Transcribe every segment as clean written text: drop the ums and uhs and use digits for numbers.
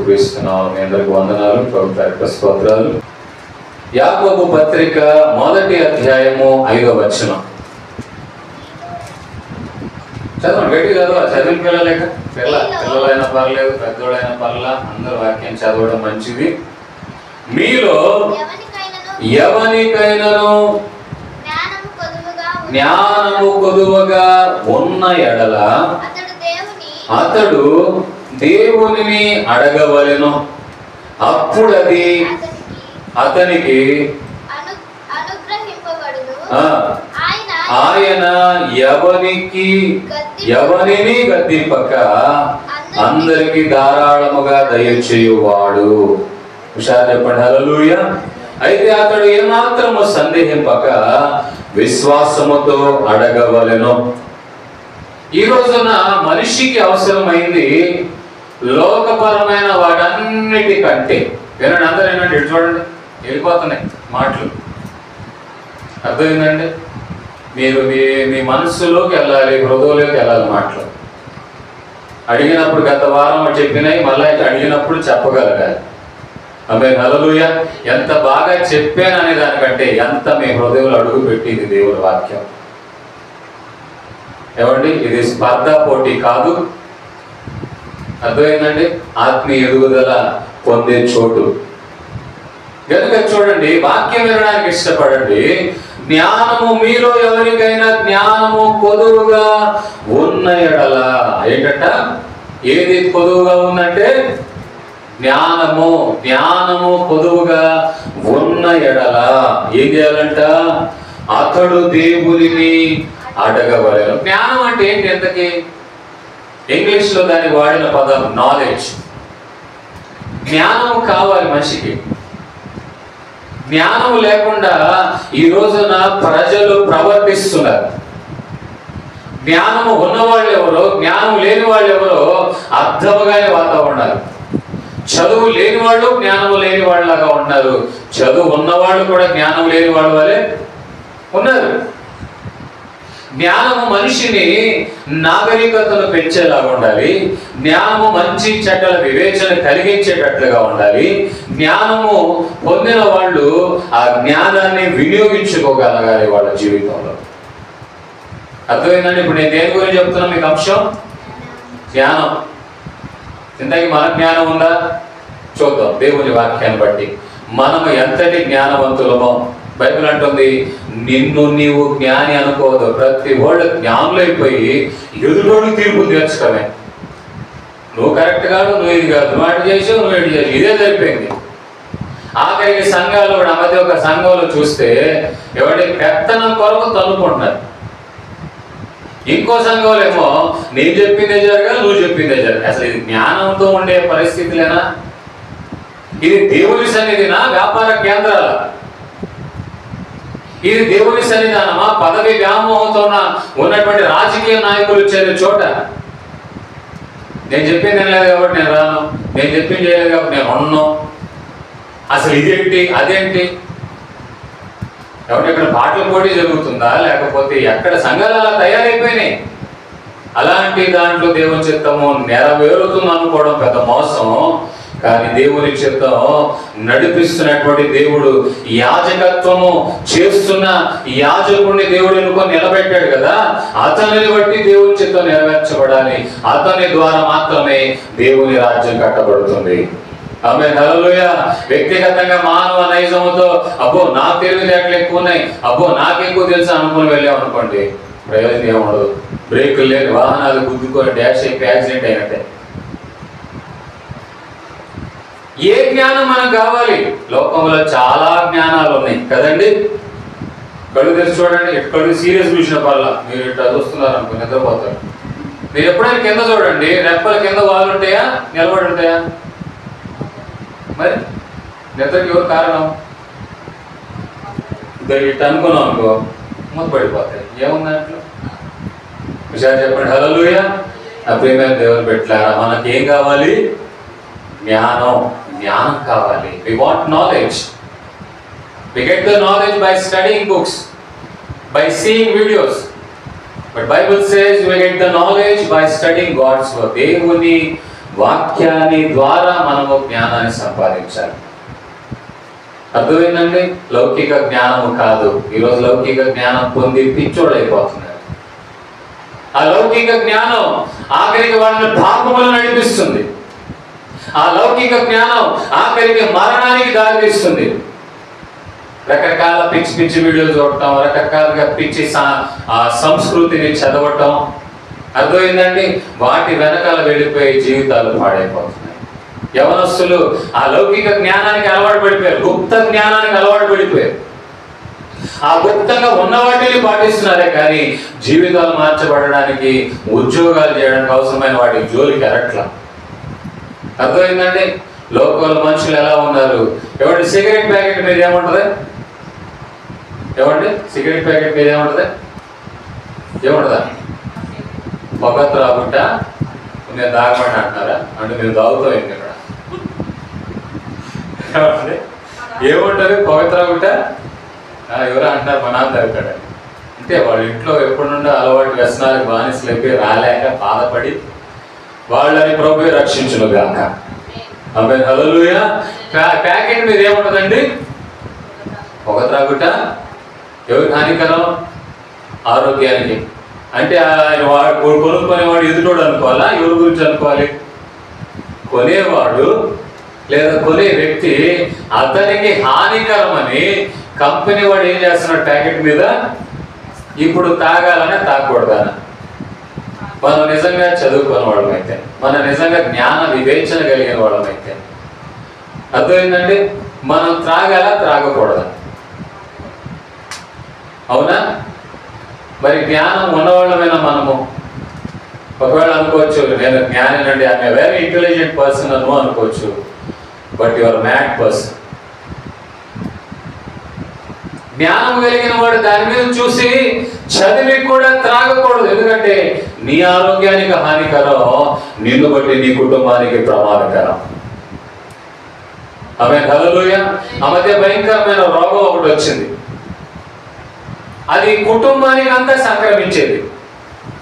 యేసుక్రీస్తున్నాం. మీ అందరికి వందనాలు, ప్రభుత్వ స్తోత్రాలు. యాకోబు పత్రిక 1వ అధ్యాయము 5వ వచనం చదవండి, గట్టి చదవాలి. చదివిన పిల్లలైనా పర్లేదు, పెద్దోళ్ళైనా పర్లా, అందరూ వాక్యం చదవడం మంచిది. మీలో ఎవరికైనాను జ్ఞానము కొదువగా ఉన్న ఎడల అతడు దేవునిని అడగవలెను, అప్పుడు అది అతనికి ఆయన ఎవరిని గద్దింపక అందరికి ధారాళముగా దయచేయువాడు. హుషారు చెప్పండి, హల్లెలూయా. అయితే అతడు ఏమాత్రము సందేహింపక విశ్వాసముతో అడగవలెను. ఈ రోజున మనిషికి అవసరమైంది లోకపరమైన వాటన్నిటికంటే, వినండి అందరూ ఏంటంటే ఇటు చూడండి, వెళ్ళిపోతున్నాయి మాటలు, అర్థమైందండి? మీరు మీ మనస్సులోకి వెళ్ళాలి, హృదయంలోకి వెళ్ళాలి మాటలు. అడిగినప్పుడు గత వారం చెప్పినాయి, మళ్ళీ అడిగినప్పుడు చెప్పగలగాలి. ఆమేన్, హల్లెలూయా. ఎంత బాగా చెప్పాననే దానికంటే ఎంత మీ హృదయంలో అడుగు పెట్టింది దేవుని వాక్యం. ఏమండి, ఇది స్పర్ధ పోటీ కాదు, అర్థమైందండి? ఆత్మీయ ఎదుగుదల పొందే చోటు. కనుక చూడండి, వాక్యం వినడానికి ఇష్టపడండి. జ్ఞానము మీలో ఎవరికైనా జ్ఞానము కొదువుగా ఉన్న ఎడల, ఏంటంట? ఏది కొదువుగా ఉందంటే జ్ఞానము కొదువుగా ఉన్న ఎడల ఏం చేయాలంట? అతడు దేవునిని అడగవలెను. జ్ఞానం అంటే ఏంటి? ఎంతకి ఇంగ్లీష్ లో దాన్ని వాడిన పదం నాలెడ్జ్. జ్ఞానం కావాలి మనిషికి. జ్ఞానం లేకుండా ఈ రోజున ప్రజలు ప్రవర్తిస్తున్నారు. జ్ఞానము ఉన్నవాళ్ళు ఎవరో, జ్ఞానం లేని వాళ్ళు ఎవరో అర్థముగానే వాతావరణాలు. చదువు లేని వాళ్ళు జ్ఞానము లేని వాళ్ళలాగా ఉన్నారు, చదువు ఉన్నవాళ్ళు కూడా జ్ఞానం లేని వాళ్ళ వలె ఉన్నారు. జ్ఞానము మనిషిని నాగరికతను పెంచేలాగా ఉండాలి. జ్ఞానము మంచి చెడ్డల వివేచన కలిగించేటట్లుగా ఉండాలి. జ్ఞానము పొందిన వాళ్ళు ఆ జ్ఞానాన్ని వినియోగించుకోగలగాలి వాళ్ళ జీవితంలో. అర్థమైందండి? ఇప్పుడు నేను దేని గురించి చెప్తున్నా మీకు అంశం? జ్ఞానం. ఇంతకీ మన జ్ఞానం ఉందా? చూద్దాం దేవుని వాక్యాన్ని బట్టి మనము ఎంతటి జ్ఞానవంతులమో. బైబిల్ అంటుంది, నిన్ను నీవు జ్ఞాని అనుకోవద్దు, ప్రతి వాళ్ళు జ్ఞానులైపోయి ఎదురోడు తీర్పు తీర్చడమే. నువ్వు కరెక్ట్ కాదు, నువ్వు ఇది కాదు, నువ్వు అటు చేసావు, నువ్వు ఇటు చేసావు, ఇదే సరిపోయింది. ఆఖరికి సంఘాలు కూడా మధ్య ఒక సంఘంలో చూస్తే ఎవరి పెత్తనం కొరకు తనుకుంటున్నారు. ఇంకో సంఘంలో ఏమో నేను చెప్పిందే జరగాలి, నువ్వు చెప్పిందే జరగాలి. అసలు ఇది జ్ఞానంతో ఉండే పరిస్థితులేనా? ఇది దేవుని సన్నిధినా, వ్యాపార కేంద్రాల? ఇది దేవుని సన్నిధానమా, పదవి వ్యామోహంతో ఉన్నటువంటి రాజకీయ నాయకులు చేరే చోట? నేను చెప్పింది లేదు కాబట్టి నేను రాను, నేను చెప్పింది చేయలేదు కాబట్టి నేను ఉన్నాను. అసలు ఇదేంటి అదేంటి? కాబట్టి ఇక్కడ పాటల పోటీ జరుగుతుందా, లేకపోతే ఎక్కడ సంఘాలు అలా తయారైపోయినాయి? అలాంటి దాంట్లో దేవుని చిత్తము నెరవేరుతుంది అనుకోవడం పెద్ద మోసం. కానీ దేవుని చిత్తం నడిపిస్తున్నటువంటి దేవుడు, యాజకత్వము చేస్తున్న యాజకుడిని దేవుడు ఎన్నుకొని నిలబెట్టాడు కదా, అతనిని బట్టి దేవుని చిత్తం నెరవేర్చబడాలి. అతని ద్వారా మాత్రమే దేవుని రాజ్యం కట్టబడుతుంది. ఆమేన్, హల్లెలూయా. వ్యక్తిగతంగా మానవ నైజముతో అబ్బో నాకు తెలివితేటలు ఎక్కువ ఉన్నాయి, అబ్బో నాకెక్కువ తెలుసు అనుకుని వెళ్ళాం అనుకోండి, ప్రయోజనం ఏముండదు. బ్రేకులు లేని వాహనాలు గుద్దుకొని డాష్ అయిపోయి యాక్సిడెంట్ అయినట్టే. ఏ జ్ఞానం మనకు కావాలి? లోకంలో చాలా జ్ఞానాలు ఉన్నాయి కదండి. కళ్ళు తెరిచి చూడండి, కళ్ళు సీరియస్ చూసిన పర్లా మీరు ఇట్లా చూస్తున్నారు అనుకో నిద్రపోతారు. మీరు ఎప్పుడైనా కింద చూడండి, రెప్పల కింద వాళ్ళు ఉంటాయా, నిలబడి ఉంటాయా? మరి నిద్రకి ఎవరు కారణం? ఇట్లా అనుకున్నాం అనుకో మూతపడిపోతాయి. ఏముంది దాంట్లో? విషయాలు చెప్పండి, హల్లెలూయా. ప్రియమైన దేవుని బిడ్డలారా, మనకేం కావాలి? జ్ఞానం కావాలి. We want knowledge. We get the knowledge by studying books, by seeing videos. But Bible says we get the knowledge by studying God's word. దేవుని వాక్యాన్ని ద్వారా మనము జ్ఞానాన్ని సంపాదించాలి. అర్థమైందండి? లౌకిక జ్ఞానము కాదు. ఈరోజు లౌకిక జ్ఞానం పొంది పిచ్చోడైపోతున్నారు. ఆ లౌకిక జ్ఞానం ఆఖరికి వాళ్ళని పాపములు నడిపిస్తుంది. ఆ లౌకిక జ్ఞానం ఆఖరికి మరణానికి దారితీస్తుంది. రకరకాల పిచ్చి పిచ్చి వీడియోలు చూడటం, రకరకాలుగా పిచ్చి సంస్కృతిని చదవటం, అర్థమైందండి? వాటి వెనకాల వెళ్ళిపోయి జీవితాలు పాడైపోతున్నాయి. యవనస్తులు ఆ లౌకిక జ్ఞానానికి అలవాటు పడిపోయారు, గుప్త జ్ఞానానికి అలవాటు పడిపోయారు. ఆ గుప్తంగా ఉన్న వాటిని పాటిస్తున్నారే కానీ జీవితాలు మార్చబడడానికి, ఉద్యోగాలు చేయడానికి అవసరమైన వాటి జోలికి ఎరట్లా. అర్థమైందండి? లోకల్ మనుషులు ఎలా ఉన్నారు? ఏమంటే సిగరెట్ ప్యాకెట్ మీద ఏముంటుంది? ఏమండి సిగరెట్ ప్యాకెట్ మీద ఏముంటుంది? ఏముంటుందా? పొగ త్రాగుంటా నేను తాగమంటే అంటున్నారా? అంటే మేము తాగుతాం ఏంటి ఇక్కడ? ఏముంటుంది పొగ త్రాగుంటా? ఎవరో అంటారు మా నాన్న తాగుతాడని. అంటే వాళ్ళ ఇంట్లో ఎప్పటి నుండో అలవాటు వ్యసనాలకు బానిసలైపోయి రాలేక బాధపడి వాళ్ళని ప్రభువే రక్షించును గాక. ఆమేన్, హల్లెలూయా. ప్యాకెట్ మీద ఏముంటుందండి? పొగ త్రాగుట ఎవరికి హానికరం? ఆరోగ్యానికి. అంటే వాడు కొనుక్కునేవాడు ఎదుటోడు అనుకోవాలా? ఎవరి గురించి అనుకోవాలి? కొనేవాడు లేదా కొనే వ్యక్తి అతనికి హానికరమని కంపెనీ వాడు ఏం చేస్తున్నాడు ప్యాకెట్ మీద? ఇప్పుడు తాగాలనే తాగకూడదానా? మనం నిజంగా చదువుకున్న వాళ్ళమైతే, మనం నిజంగా జ్ఞాన వివేచన కలిగిన వాళ్ళమైతే, అర్థమైందండి? మనం త్రాగాల త్రాగకూడదా? అవునా? మరి జ్ఞానం ఉన్నవాళ్ళమైనా మనము ఒకవేళ అనుకోవచ్చు, నేను జ్ఞానేనండి, ఆమె వెరీ ఇంటెలిజెంట్ పర్సన్ అను అనుకోవచ్చు. But your mad person. జ్ఞానం కలిగిన వాడు దాని మీద చూసి చదివి కూడా త్రాగకూడదు. ఎందుకంటే నీ ఆరోగ్యానికి హానికరం, నిన్ను బట్టి నీ కుటుంబానికి ప్రమాదకరం. ఆమె హల్లెలూయా. ఆ మధ్య భయంకరమైన రోగం ఒకటి వచ్చింది. అది కుటుంబానికి అంతా సంక్రమించేది.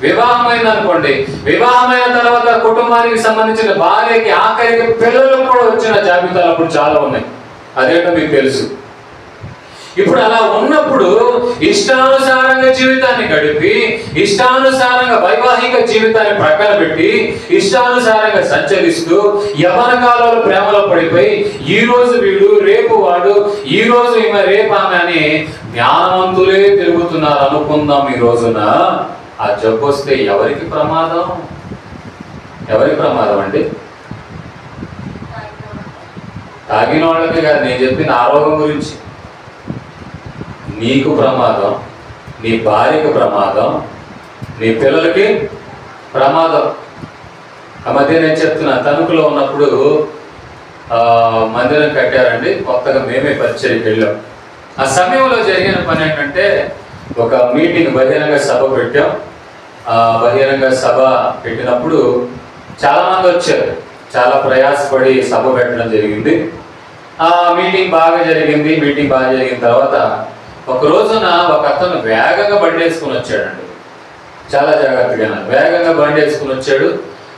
వివాహమైంది అనుకోండి, వివాహమైన తర్వాత కుటుంబానికి సంబంధించిన భార్యకి ఆఖరికి పిల్లలకు కూడా వచ్చిన జాబితాలు అప్పుడు చాలా ఉన్నాయి. అదేంటో మీకు తెలుసు. ఇప్పుడు అలా ఉన్నప్పుడు ఇష్టానుసారంగా జీవితాన్ని గడిపి, ఇష్టానుసారంగా వైవాహిక జీవితాన్ని ప్రక్కన పెట్టి, ఇష్టానుసారంగా సంచరిస్తూ యవ్వన కాలంలో ప్రేమలో పడిపోయి ఈ రోజు వీడు రేపు వాడు, ఈ రోజు ఈమె రేపు ఆమె అని జ్ఞానవంతులే తిరుగుతున్నారు అనుకుందాం. ఈ రోజున ఆ జబ్బు వస్తే ఎవరికి ప్రమాదం? ఎవరికి ప్రమాదం అండి? తాగిన వాళ్ళకి కాదు నేను చెప్పిన ఆరోగ్యం గురించి. నీకు ప్రమాదం, నీ భార్యకు ప్రమాదం, నీ పిల్లలకి ప్రమాదం. ఆ మధ్య నేను చెప్తున్నా, తణుకులో ఉన్నప్పుడు మందిరం కట్టారండి, కొత్తగా మేమే పరిచయకి వెళ్ళాం. ఆ సమయంలో జరిగిన పని ఏంటంటే, ఒక మీటింగ్ బహిరంగ సభ పెట్టాం. బహిరంగ సభ పెట్టినప్పుడు చాలామంది వచ్చారు. చాలా ప్రయాసపడి సభ పెట్టడం జరిగింది. ఆ మీటింగ్ బాగా జరిగింది. మీటింగ్ బాగా జరిగిన తర్వాత ఒక రోజున ఒక అతను వేగంగా బండి వేసుకుని వచ్చాడండి. చాలా జాగ్రత్తగా వేగంగా బండి వేసుకుని వచ్చాడు.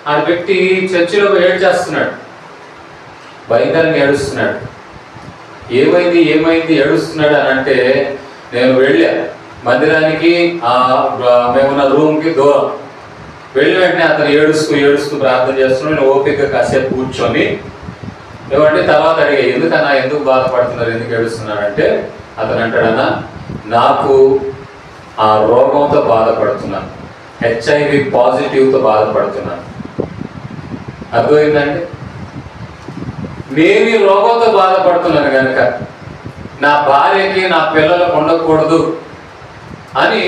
ఆ వ్యక్తి చర్చిలో ఏడ్చేస్తున్నాడు, భయంకరంగా ఏడుస్తున్నాడు. ఏమైంది ఏమైంది ఏడుస్తున్నాడు అని అంటే, నేను వెళ్ళా మందిరానికి, మేమున్న రూమ్కి దూరం. వెళ్ళి వెంటనే అతను ఏడుస్తూ ఏడుస్తూ ప్రార్థన చేస్తున్నాడు. నేను ఓపిక కాసేపు కూర్చొని ఏమంటే తర్వాత అడిగా, ఎందుకన్నా ఎందుకు బాధపడుతున్నారు, ఎందుకు ఏడుస్తున్నారు అంటే, అతను అంటాడన్నా, నాకు ఆ రోగంతో బాధపడుతున్నాను, HIV పాజిటివ్తో బాధపడుతున్నాను. అర్థమైందండి? నేను ఈ రోగంతో బాధపడుతున్నాను కనుక నా భార్యకి నా పిల్లలకు ఉండకూడదు అని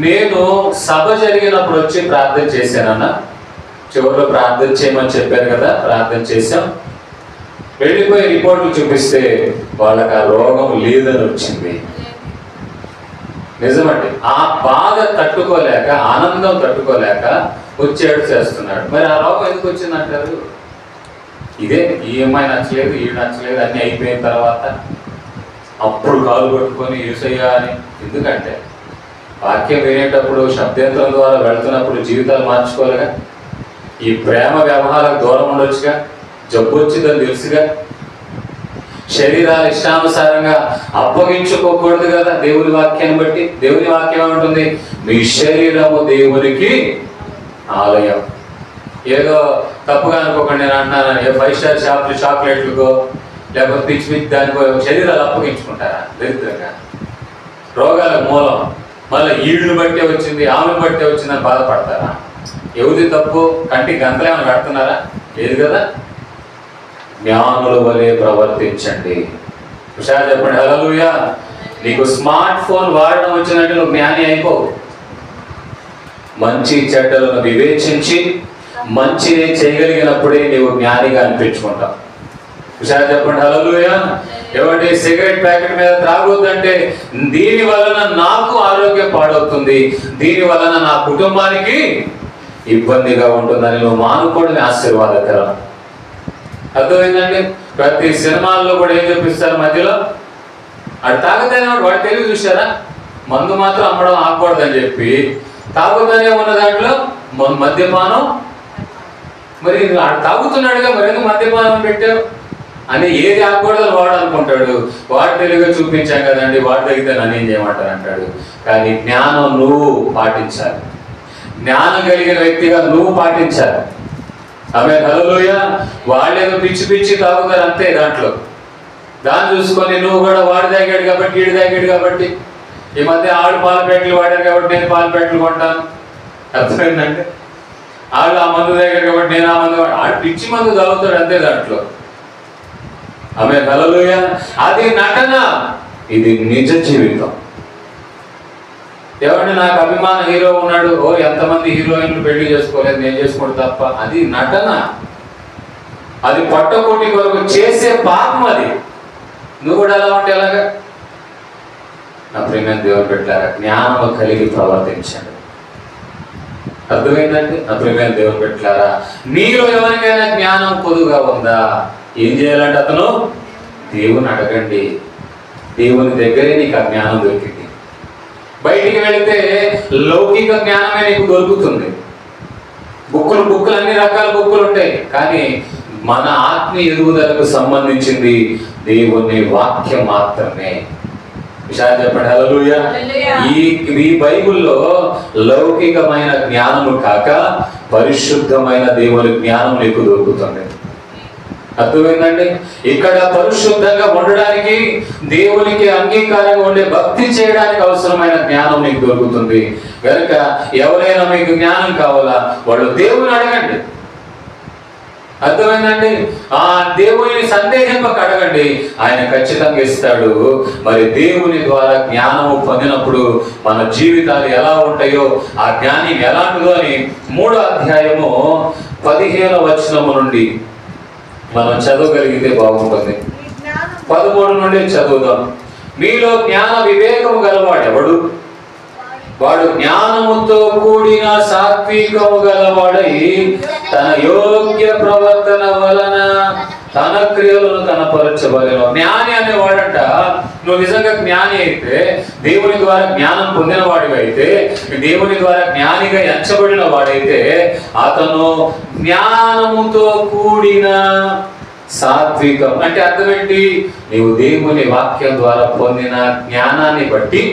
నేను సభ జరిగినప్పుడు వచ్చి ప్రార్థన చేశానన్న. చివరిలో ప్రార్థన చేయమని చెప్పారు కదా, ప్రార్థన చేశాం. వెళ్ళిపోయి రిపోర్ట్లు చూపిస్తే వాళ్ళకి ఆ రోగం లేదని వచ్చింది. నిజమండి. ఆ బాధ తట్టుకోలేక, ఆనందం తట్టుకోలేక వచ్చేడు చేస్తున్నాడు. మరి ఆ రోగం ఎందుకు వచ్చిందంటారు? ఇదే ఈఎంఐ నచ్చలేదు, ఈ నచ్చలేదు అన్నీ అయిపోయిన తర్వాత అప్పుడు కాలు పట్టుకొని యూసయ్యా అని. ఎందుకంటే వాక్యం వినేటప్పుడు శబ్దేంద్రం ద్వారా వెళ్తున్నప్పుడు జీవితాలు మార్చుకోలేగా. ఈ ప్రేమ వ్యవహారాలకు దూరం ఉండొచ్చుగా. జబ్బు వచ్చిందని తెలుసుగా. శరీరాలు ఇష్టానుసారంగా అప్పగించుకోకూడదు కదా దేవుని వాక్యాన్ని బట్టి. దేవుని వాక్యం ఏమంటుంది? మీ శరీరము దేవునికి ఆలయం. ఏదో తప్పుగా అనుకోకండి, నేను అన్నాను 5 స్టార్ షాపులు చాక్లెట్లకో లేకపోతే పిచ్చి పిచ్చి దానికో శరీరాలు అప్పగించుకుంటారా? దరిద్రంగా. రోగాలకు మూలం మళ్ళీ ఈడును బట్టే వచ్చింది, ఆమెను బట్టే వచ్చిందని బాధపడతారా? ఎవరిది తప్పు? కంటికి గంతలు ఏమైనా కడుతున్నారా? లేదు కదా. జ్ఞానుల వలె ప్రవర్తించండి. హుషారు చెప్పండి. హల్లెలూయా. నీకు స్మార్ట్ ఫోన్ వాడడం వచ్చినట్టు నువ్వు జ్ఞాని అయిపోవు. మంచి చెడ్డలను వివేచించి మంచిని చేయగలిగినప్పుడే నీవు జ్ఞానిగా అనిపించుకుంటావు. హుషారు చెప్పండి. హల్లెలూయా. ఏమంటే సిగరెట్ ప్యాకెట్ మీద త్రాగొద్దంటే దీని వలన నాకు ఆరోగ్యం పాడవుతుంది, దీని వలన నా కుటుంబానికి ఇబ్బందిగా ఉంటుందని నువ్వు మానుకోవడమే ఆశీర్వాదకరం. అర్థమైందండి? ప్రతి సినిమాల్లో కూడా ఏం చూపిస్తారు మధ్యలో? అటు తాగుతానే వాడు తెలివి చూసారా? మందు మాత్రం అమ్మడం ఆగకూడదని చెప్పి తాగుతానే ఉన్న దాంట్లో మద్యపానం. మరి ఆడు తాగుతున్నాడుగా, మరి ఎందుకు మద్యపానం పెట్టావు అని. ఏది ఆగకూడదని వాడు అనుకుంటాడు. వాడు తెలివిగా చూపించాం కదండి, వాడు తగ్గితే నన్ను ఏం చేయమంటారు అంటాడు. కానీ జ్ఞానం నువ్వు పాటించాలి. జ్ఞానం కలిగిన వ్యక్తిగా నువ్వు పాటించాలి. ఆమె హల్లెలూయా. వాళ్ళేదో పిచ్చి పిచ్చి తాగుతారు అంతే. దాన్ని చూసుకొని నువ్వు కూడా వాడు తాగాడు కాబట్టి వీడు తాగాడు కాబట్టి, ఈ మధ్య ఆడు పాల ప్యాకెట్లు వాడారు కాబట్టి నేను పాల ప్యాకెట్లు కొంటాను. అర్థమైందంటే ఆడు ఆ మందు తాగాడు కాబట్టి నేను ఆ మందు, ఆడు పిచ్చి మందు తాగుతాడు అంతే దాంట్లో. ఆమె హల్లెలూయా. అది నటన, ఇది నిజ జీవితం. ఎవరిని నాకు అభిమాన హీరో ఉన్నాడు, ఓ ఎంతమంది హీరోయిన్లు పెళ్లి చేసుకోలేదు, నేను చేసుకోండి తప్ప. అది నటన, అది పొట్టకోటి కొరకు చేసే పాపం. అది నువ్వు కూడా ఎలా ఉంటే ఎలాగా? నా ప్రియమైన దేవుని పెట్టారా, జ్ఞానము కలిగి ప్రవర్తించండి. అర్థమైందండి? నా ప్రియమైన దేవుని పెట్టారా, మీలో ఎవరికైనా జ్ఞానం పొదుగా ఉందా? ఏం చేయాలంటే అతను దేవుని అడగండి. దేవుని దగ్గరే నీకు ఆ జ్ఞానం దొరికింది. బయటికి వెళితే లౌకిక జ్ఞానమే నీకు దొరుకుతుంది. బుక్కులు అన్ని రకాల బుక్కులు ఉంటాయి. కానీ మన ఆత్మీయ ఎదుగుదలకు సంబంధించింది దేవుని వాక్యం మాత్రమే. విషయాలు చెప్పండి. హల్లెలూయా. ఈ బైబిల్లో లౌకికమైన జ్ఞానము కాక పరిశుద్ధమైన దేవుని జ్ఞానం నీకు దొరుకుతుంది. అర్థమైందండి? ఇక్కడ పరిశుద్ధంగా ఉండడానికి, దేవునికి అంగీకారంగా ఉండే భక్తి చేయడానికి అవసరమైన జ్ఞానం మీకు దొరుకుతుంది. కనుక ఎవరైనా మీకు జ్ఞానం కావాలా, వాళ్ళు దేవుని అడగండి. అర్థమైందండి? ఆ దేవుని సందేహింపక అడగండి, ఆయన ఖచ్చితంగా ఇస్తాడు. మరి దేవుని ద్వారా జ్ఞానము పొందినప్పుడు మన జీవితాలు ఎలా ఉంటాయో, ఆ జ్ఞానం ఎలాంటిదో అని 3వ అధ్యాయము 15వ వచనము నుండి మనం చదవగలిగితే బాగుంటుంది. 13 నుండి చదువుదాం. మీలో జ్ఞాన వివేకము గలవాడు ఎవడు? వాడు జ్ఞానముతో కూడిన సాత్వికము గలవాడై తన యోగ్య ప్రవర్తన వలన తన క్రియలను కనపరచబడెను. జ్ఞాని అనేవాడంట, నువ్వు నిజంగా జ్ఞాని అయితే, దేవుని ద్వారా జ్ఞానం పొందిన వాడివి అయితే, దేవుని ద్వారా జ్ఞానిగా ఎంచబడిన వాడైతే, అతను జ్ఞానముతో కూడిన సాత్వికం అంటే అర్థం ఏంటి? నీవు దేవుని వాక్యం ద్వారా పొందిన జ్ఞానాన్ని బట్టి,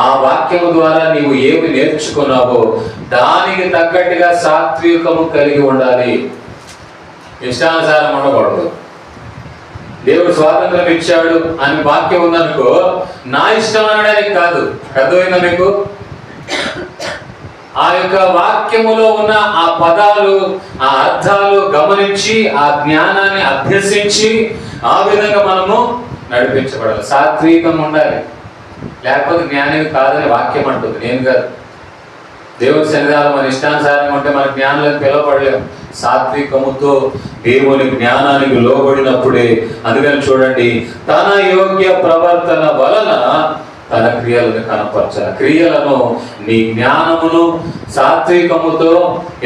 ఆ వాక్యము ద్వారా నీవు ఏమి నేర్చుకున్నావో దానికి తగ్గట్టుగా సాత్వికము కలిగి ఉండాలి. ఇష్టానుసారం ఉండకూడదు. దేవుడు స్వాతంత్రం ఇచ్చాడు అని వాక్యం ఉందనుకో, నా ఇష్టం అనడానికి కాదు. అర్థమైందా మీకు? ఆ యొక్క వాక్యములో ఉన్న ఆ పదాలు, ఆ అర్థాలు గమనించి, ఆ జ్ఞానాన్ని అభ్యసించి, ఆ విధంగా మనము నడిపించబడాలి. సాత్వికం ఉండాలి, లేకపోతే జ్ఞానం కాదని వాక్యం అంటుంది, నేను కాదు. దేవుని సన్నిధానం మన ఇష్టానుసారంగా ఉంటే మన జ్ఞానాలకు పిలవబడలేము. సాత్వికముతో దేవుని జ్ఞానానికి లోబడినప్పుడే. అందుకని చూడండి, తన యోగ్య ప్రవర్తన వలన తన క్రియలను కనపరచాలి. క్రియలను, నీ జ్ఞానమును సాత్వికముతో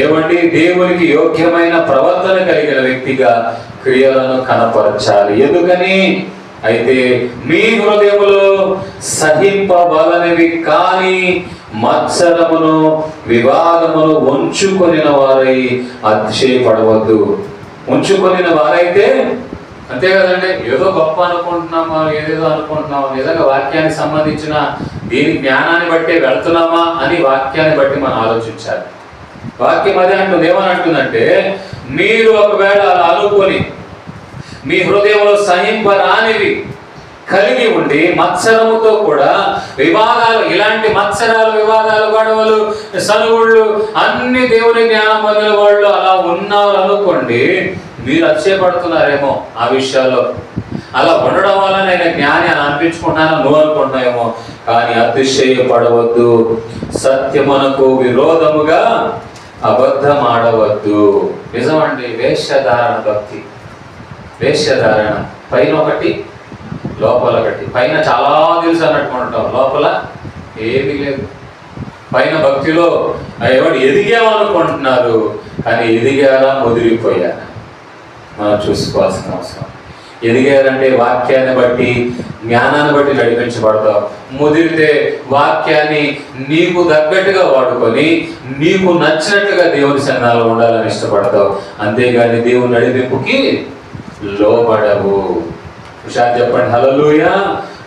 ఏమండి దేవునికి యోగ్యమైన ప్రవర్తన కలిగిన వ్యక్తిగా క్రియలను కనపరచాలి. ఎందుకని? అయితే మీ హృదయములో సహింపవలనివి కాని మత్సరమును వివాదమును ఉంచుకొనిన వారై అతిశయపడవద్దు. ఉంచుకొనిన వారైతే అంతే కదండి, ఏదో గొప్ప అనుకుంటున్నామా, ఏదేదో అనుకుంటున్నామా, నిజంగా వాక్యానికి సంబంధించిన దీని జ్ఞానాన్ని బట్టి వెళ్తున్నామా అని వాక్యాన్ని బట్టి మనం ఆలోచించాలి. వాక్యం అదే అంటుంది. ఏమని అంటుందంటే, మీరు ఒకవేళ అలా అనుకొని మీ హృదయంలో సహింపరానివి కలిగి ఉండి మత్సరముతో కూడా వివాదాలు, ఇలాంటి మత్సరాలు, వివాదాలు, గొడవలు, సనుగుళ్ళు అన్ని దేవుని జ్ఞానం పొందిన వాళ్ళు అలా ఉన్నారు అనుకోండి, మీరు అతిశయపడుతున్నారేమో ఆ విషయాల్లో. అలా ఉండడం వల్ల నేను జ్ఞాని అని అనిపించుకుంటున్నాను నువ్వు అనుకుంటున్నావేమో, కానీ అతిశయపడవద్దు. సత్యమునకు విరోధముగా అబద్ధం ఆడవద్దు. నిజమండి, వేషధారణ భక్తి. వేషధారణ పైన ఒకటి లోపల ఒకటి. పైన చాలా తెలుసు అన్నట్టుకుంటాం, లోపల ఏమీ లేదు. పైన భక్తిలో ఎవరు ఎదిగామనుకుంటున్నారు, కానీ ఎదిగారా ముదిరిపోయారా మనం చూసుకోవాల్సిన అవసరం. ఎదిగారంటే వాక్యాన్ని బట్టి, జ్ఞానాన్ని బట్టి నడిపించబడతావు. ముదిరితే వాక్యాన్ని నీకు తగ్గట్టుగా వాడుకొని నీకు నచ్చినట్టుగా దేవుని సన్నిధిలో ఉండాలని ఇష్టపడతావు. అంతేగాని దేవుని నడిపింపుకి లోబడవు. హుషారు చెప్పండి హల్లెలూయా.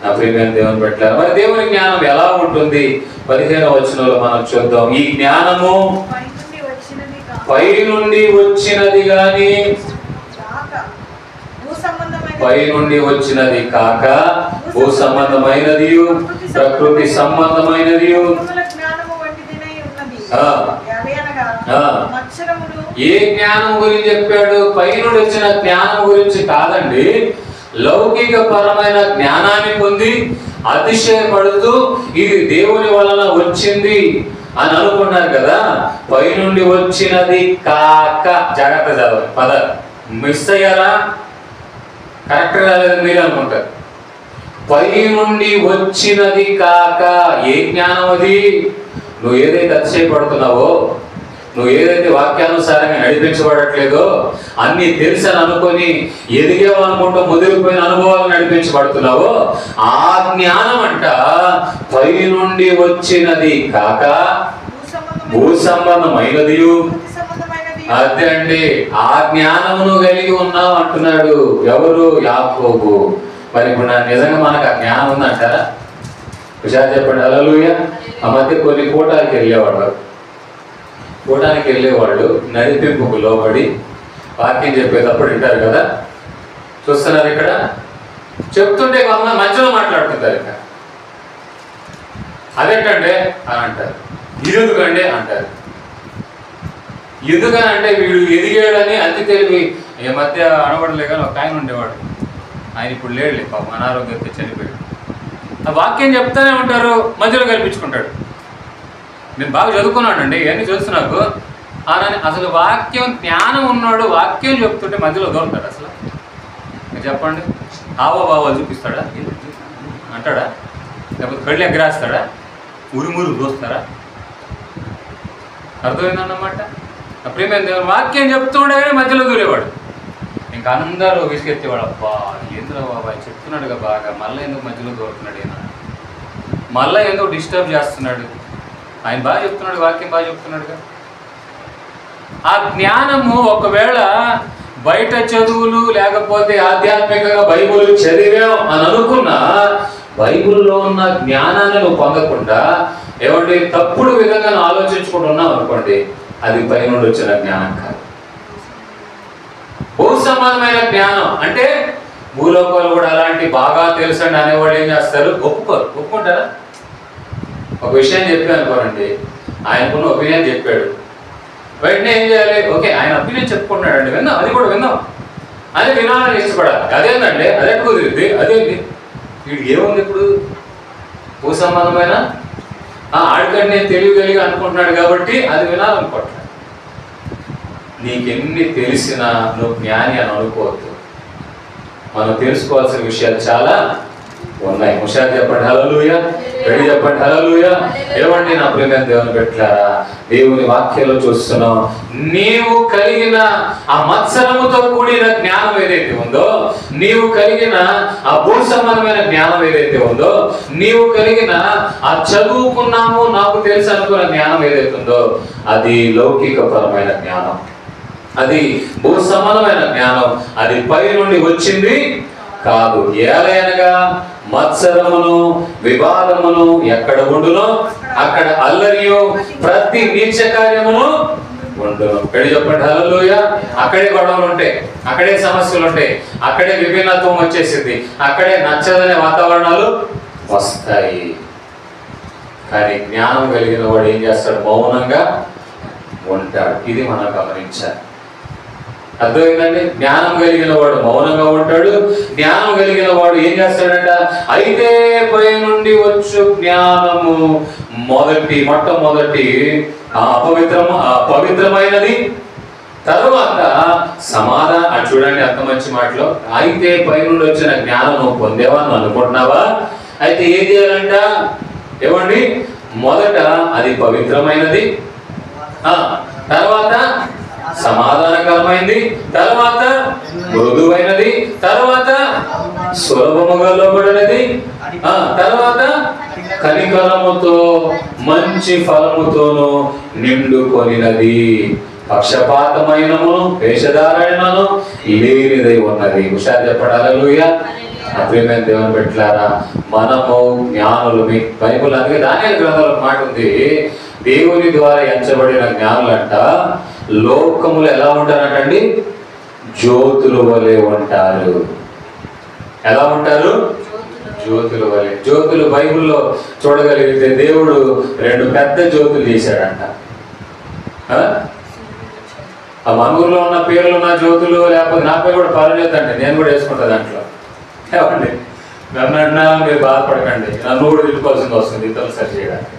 నా ప్రియమైన దేవుని పెట్టారు. మరి దేవుని జ్ఞానం ఎలా ఉంటుంది? 15వ వచనంలో మనం చూద్దాం. ఈ జ్ఞానము పై నుండి వచ్చినది గాని, పై నుండి వచ్చినది కాక, భూ సంబంధమైనది, ప్రకృతి సంబంధమైనది. ఏ జ్ఞానం గురించి చెప్పాడు? పై నుండి వచ్చిన జ్ఞానం గురించి కాదండి, లౌకిక పరమైన జ్ఞానాన్ని పొంది అతిశయపడుతూ ఇది దేవుని వలన వచ్చింది అని అనుకున్నారు కదా. పై నుండి వచ్చినది కాక, జాగ్రత్త చదవాలి పద, మిస్ అయ్యారా? కరెక్ట్ రాలేదు మీరు అనుకుంటారు. పై నుండి వచ్చినది కాక, ఏ జ్ఞానం అది? నువ్వు ఏదైతే అతిశయపడుతున్నావో, నువ్వు ఏదైతే వాక్యానుసారంగా నడిపించబడట్లేదో, అన్ని తెలుసని అనుకొని ఎదిగేవో అనుకుంటూ ముదిరిపోయిన అనుభవాలు నడిపించబడుతున్నావో, ఆ జ్ఞానం అంట పై నుండి వచ్చినది కాక, భూ సంబంధమైనది. అదే అండి, ఆ జ్ఞానమును కలిగి ఉన్నావు అంటున్నాడు. ఎవరు? యాకోబు. మరి ఇప్పుడు నిజంగా మనకు ఆ జ్ఞానం ఉందంటారా? హుషారు చెప్పండి హల్లెలూయా. ఆ మధ్య కొన్ని కూటానికి వెళ్ళేవాళ్ళు నడిపింపుకు లోబడి వాక్యం చెప్పేటప్పుడు వింటారు కదా, చూస్తున్నారు ఇక్కడ చెప్తుంటే మధ్యలో మాట్లాడుతుంటారు. ఇక్కడ అదేంటండి అని అంటారు, ఇరుదుకండి అంటారు. ఎందుకనంటే వీడు ఎదిగాడని అతి తెలివి. ఈ మధ్య అనబడలే కానీ ఒక ఆయన ఉండేవాడు, ఆయన ఇప్పుడు లేడులే పాపం, అనారోగ్యంతో చనిపోయాడు. ఆ వాక్యం చెప్తానే ఉంటారు, మధ్యలో కల్పించుకుంటాడు. నేను బాగా చదువుకున్నానండి, ఇవన్నీ తెలుసు నాకు. అసలు వాక్యం జ్ఞానం ఉన్నాడు, వాక్యం చెప్తుంటే మధ్యలో దొరుకుతాడు. అసలు చెప్పండి, హావభావాలు చూపిస్తాడా అంటాడా? లేకపోతే కళ్ళు ఎగ్గరాస్తాడా? ఉరుమురు చూస్తారా? అర్థమైందన్నమాట. ప్రియమైన దేవుని వాక్యం చెప్తుండే మధ్యలో దూరేవాడు. ఇంకా అందరూ విసిగెత్తేవాడు, అబ్బా ఏంద్రా బాబా చెప్తున్నాడుగా బాగా, మళ్ళీ ఎందుకు మధ్యలో దూరుతున్నాడు, ఈయన మళ్ళీ ఎందుకు డిస్టర్బ్ చేస్తున్నాడు, ఆయన బాగా చెప్తున్నాడు, వాక్యం బాగా చెప్తున్నాడుగా. ఆ జ్ఞానము ఒకవేళ బయట చదువులు లేకపోతే ఆధ్యాత్మికంగా బైబుల్ చదివాం అని అనుకున్నా, బైబుల్లో ఉన్న జ్ఞానాన్ని నువ్వు పొందకుండా ఏమంటే తప్పుడు విధంగా ఆలోచించుకుంటున్నావు అనుకోండి, అది పై నుండి వచ్చిన జ్ఞానం కాదు. భూ సంబంధమైన జ్ఞానం అంటే భూలోకాలు కూడా అలాంటి బాగా తెలుసండి అనేవాళ్ళు ఏం చేస్తారు? ఒప్పుకుంటారా? ఒక విషయం చెప్పాను అనుకోనండి, ఆయనకున్న ఒపీనియన్ చెప్పాడు, వెంటనే ఏం చేయాలి? ఓకే ఆయన ఒపీనియన్ చెప్పుకుంటున్నాడండి, విందాం, అది కూడా విందాం, అది వినాలని ఇష్టపడాలి. అదేందండి, అదే కుదిరింది, అదేంటి వీడికి ఏముంది ఇప్పుడు భూ సంబంధమైన ఆడికంటే నేను తెలియగలిగి అనుకుంటున్నాడు కాబట్టి అది వినాలనుకుంటున్నాడు. నీకెన్ని తెలిసినా నువ్వు జ్ఞాని అని అనుకోవద్దు. మనం తెలుసుకోవాల్సిన విషయాలు చాలా ఉన్నాయి. హుషారు చెప్పండి హల్లెలూయా. రెడీ చెప్పండి హల్లెలూయా. ఏమండి నా ప్రియమైన దేవుని బిడ్డలారా, దేవుని వాక్యంలో చూస్తున్నాం, నీవు కలిగిన ఆ మత్సరముతో కూడిన జ్ఞానం ఏదైతే ఉందో, నీవు కలిగిన ఆ భూ సంబంధమైన జ్ఞానం ఏదైతే ఉందో, నీవు కలిగిన ఆ చదువుకున్నాము నాకు తెలుసు అనుకున్న జ్ఞానం ఏదైతే ఉందో, అది లౌకికపరమైన జ్ఞానం, అది భూ సంబంధమైన జ్ఞానం, అది పై నుండి వచ్చింది కాదు. ఏలయనగా మత్సరమును వివాదమును ఎక్కడ ఉండునో అక్కడ అల్లరియు ప్రతి నీచ కార్యమును ఉండును. ఇక్కడ చెప్పండి హల్లెలూయా. అక్కడే గొడవలు ఉంటాయి, అక్కడే సమస్యలు ఉంటాయి, అక్కడే విభిన్నత్వం వచ్చేసింది, అక్కడే నచ్చదనే వాతావరణాలు వస్తాయి. కానీ జ్ఞానం కలిగిన వాడు ఏం చేస్తాడు? మౌనంగా ఉంటాడు. ఇది మనం గమనించాలి. అర్థమైందండి? జ్ఞానం కలిగిన వాడు మౌనంగా ఉంటాడు. జ్ఞానం కలిగిన వాడు ఏం చేస్తాడంట? అయితే పై నుండి వచ్చు జ్ఞానము మొట్టమొదటి పవిత్రమైనది, తరువాత సమాధానం. చూడండి అంత మంచి మాటలో, అయితే పై నుండి వచ్చిన జ్ఞానం నువ్వు పొందేవని అనుకుంటున్నావా? అయితే ఏం చేయాలంట? ఏమండి? మొదట అది పవిత్రమైనది, తర్వాత సమాధానకరమైనది, తర్వాత మృదువైనది, తర్వాత సులభముగా లోబడినది, తర్వాత కనికరముతో మంచి ఫలముతోను నిండుకొనినది, పక్షపాతమైనను వేషధారణను లేనిదై ఉన్నది. హుషారు చెప్పండి హల్లెలూయా. ప్రియమైన దేవుని బిడ్డలారా, మనము జ్ఞానులు. మీ బైబిల్ అందుకే దానియేలు గ్రంథంలో మాట ఉంది, దేవుని ద్వారా ఎంచబడిన జ్ఞానులంట లోకములు ఎలా ఉంటారంటండి? జ్యోతుల వలె ఉంటారు. ఎలా ఉంటారు? జ్యోతుల వలె. జ్యోతులు బైబిల్లో చూడగలిగితే దేవుడు 2 పెద్ద జ్యోతులు చేశాడంట. ఆ మన ఊర్లో ఉన్న పేర్లు ఉన్న జ్యోతులు, లేకపోతే నా పేరు కూడా పర్వాలేదండి, నేను కూడా వేసుకుంటా దాంట్లో. ఏమండి? నన్ను మీరు బాధపడకండి, నన్ను కూడా తిట్టుకోవాల్సింది వస్తుంది ఇతరులు సరి చేయడానికి.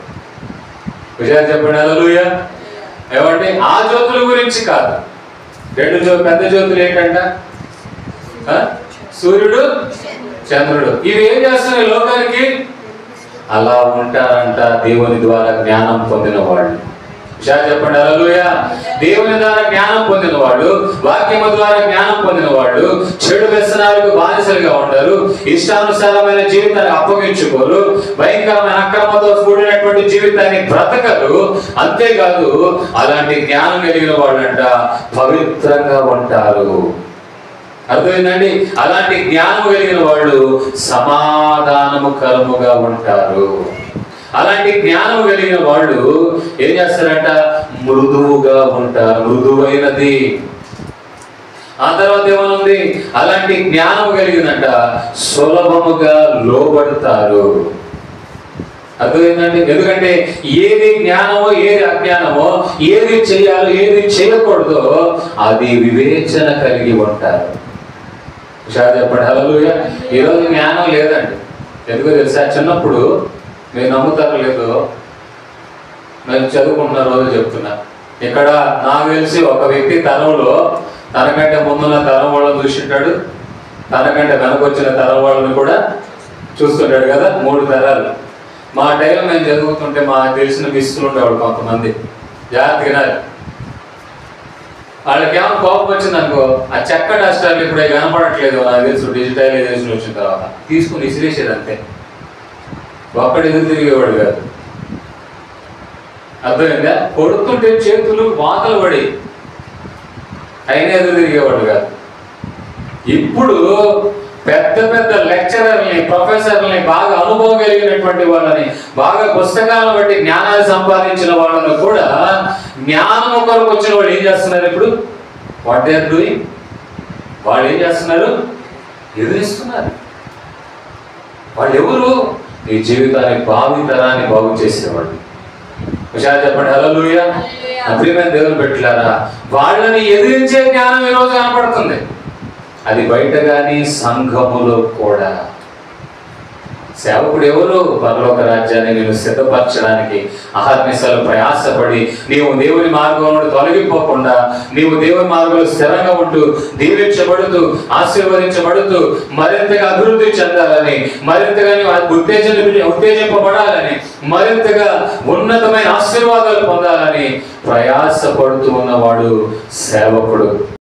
విషయాలు చెప్పండి హల్లెలూయా. ఏమంటే ఆ జ్యోతుల గురించి కాదు. 2 పెద్ద జ్యోతులు ఏంటంట? సూర్యుడు, చంద్రుడు. ఇవి ఏం చేస్తున్నాయి లోకానికి? అలా ఉంటారంట దేవుని ద్వారా జ్ఞానం పొందిన వాళ్ళు. విషయాలు చెప్పండి హల్లెలూయా. దేవుని ద్వారా జ్ఞానం పొందిన వాళ్ళు, వాక్యము ద్వారా జ్ఞానం పొందిన వాళ్ళు చెడు వ్యసనాలకు బానిసలుగా ఉంటారు, ఇష్టానుసారమైన జీవితాన్ని అప్పగించుకోరు, భయంకరమైన అక్రమంతో కూడినటువంటి జీవితాన్ని బ్రతకరు. అంతేకాదు అలాంటి జ్ఞానం కలిగిన వాళ్ళంట పవిత్రంగా ఉంటారు. అర్థమైందండి? అలాంటి జ్ఞానం కలిగిన వాళ్ళు సమాధానముకరముగా ఉంటారు. అలాంటి జ్ఞానం కలిగిన వాళ్ళు ఏం చేస్తారంట? మృదువుగా ఉంటారు, మృదువైనది. ఆ తర్వాత ఏమనుంది? అలాంటి జ్ఞానం కలిగిందంట సులభముగా లోబడతారు. అర్థమైందండి? ఎందుకంటే ఏది జ్ఞానమో ఏది అజ్ఞానమో, ఏది చేయాలో ఏది చేయకూడదో అది వివేచన కలిగి ఉంటారు. చెప్పండి హల్లెలూయా. ఈరోజు జ్ఞానం లేదండి. ఎందుకో తెలుసా? చిన్నప్పుడు మీరు నమ్ముతారో లేదో, నేను చదువుకుంటున్న రోజు చెప్తున్నా, ఇక్కడ నాకు తెలిసి ఒక వ్యక్తి తరంలో తనకంటే ముందున్న తరం వాళ్ళని చూసింటాడు, తనకంటే వెనకొచ్చిన తరం వాళ్ళని కూడా చూస్తుంటాడు కదా. 3 తరాలు. మా టైంలో మేము చదువుతుంటే మాకు తెలిసిన మిస్సులు ఉండేవాడు కొంతమంది. జాగ్రత్తగా వాళ్ళకేమో కోపం వచ్చింది అనుకో, ఆ చెక్క డస్టర్లు ఇప్పుడు కనపడట్లేదు నాకు తెలుసు, డిజిటలైజేషన్ వచ్చిన తర్వాత తీసుకుని ఇసిరేసేది అంతే. ఒక్కడు ఎదురు తిరిగేవాడు కాదు. అర్థమైందా? కొడుతుంటే చేతులు వాతలు పడి అయినా ఎదురు తిరిగేవాడు కాదు. ఇప్పుడు పెద్ద పెద్ద లెక్చరర్ని, ప్రొఫెసర్ని, బాగా అనుభవం కలిగినటువంటి వాళ్ళని, బాగా పుస్తకాలను బట్టి జ్ఞానాన్ని సంపాదించిన వాళ్ళను కూడా జ్ఞానం కొరకు వచ్చిన వాళ్ళు ఏం చేస్తున్నారు? ఇప్పుడు వాట్ దే ఆర్ డూయింగ్? వాళ్ళు ఏం చేస్తున్నారు? ఎదురిస్తున్నారు. వాళ్ళు ఎవరు? ఈ జీవితాన్ని, భావితరాన్ని బాగు చేసేవాళ్ళు. విషయాలు చెప్పండి హల్లెలూయా. ప్రియమైన దేవుని బిడ్డలారా, వాళ్ళని ఎదిరించే జ్ఞానం ఈరోజు కనపడుతుంది. అది బయట కానీ సంఘములో కూడా. సేవకుడు ఎవరు? పరలోక రాజ్యాన్ని నేను సిద్ధపరచడానికి అహర్నిశలు ప్రయాసపడి నీవు దేవుని మార్గంలో తొలగిపోకుండా, నీవు దేవుని మార్గంలో స్థిరంగా ఉంటూ, దీవించబడుతూ, ఆశీర్వదించబడుతూ, మరింతగా అభివృద్ధి చెందాలని, మరింతగా నీవు ఉత్తేజింపబడాలని, మరింతగా ఉన్నతమైన ఆశీర్వాదాలు పొందాలని ప్రయాసపడుతూ ఉన్నవాడు సేవకుడు.